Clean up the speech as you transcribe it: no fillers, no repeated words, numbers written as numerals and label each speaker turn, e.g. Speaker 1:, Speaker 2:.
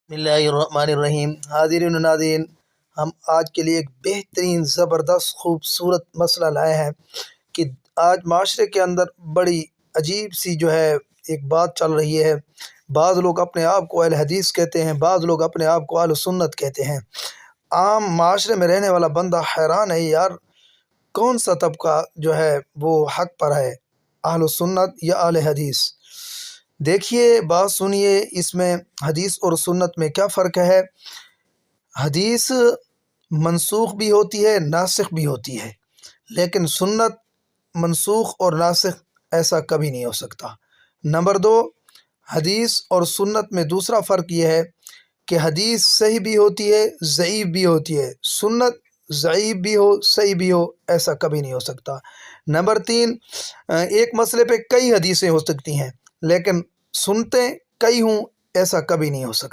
Speaker 1: बिस्मिल्लाहिर्रहमानिर्रहीम। हाज़िरीन व नाज़रीन, हम आज के लिए एक बेहतरीन ज़बरदस्त खूबसूरत मसला लाए हैं कि आज माशरे के अंदर बड़ी अजीब सी एक बात चल रही है। बाज़ लोग अपने आप को अहले हदीस कहते हैं, बाज़ लोग अपने आप को अहले सुन्नत कहते हैं। आम माशरे में रहने वाला बंदा हैरान है यार, कौन सा तबका वो हक पर है, अहले सुन्नत या अहले हदीस। देखिए, बात सुनिए, इसमें हदीस और सुन्नत में क्या फ़र्क है। हदीस मनसूख भी होती है, नासिख भी होती है, लेकिन सुन्नत मनसूख और नासिख ऐसा कभी नहीं हो सकता। नंबर दो, हदीस और सुन्नत में दूसरा फ़र्क यह है कि हदीस सही भी होती है, ज़ईफ़ भी होती है। सुन्नत ज़ईफ़ भी हो, सही भी हो, ऐसा कभी नहीं हो सकता। नंबर तीन, एक मसले पे कई हदीसें हो सकती हैं, लेकिन सुनते कई हों, ऐसा कभी नहीं हो सकता।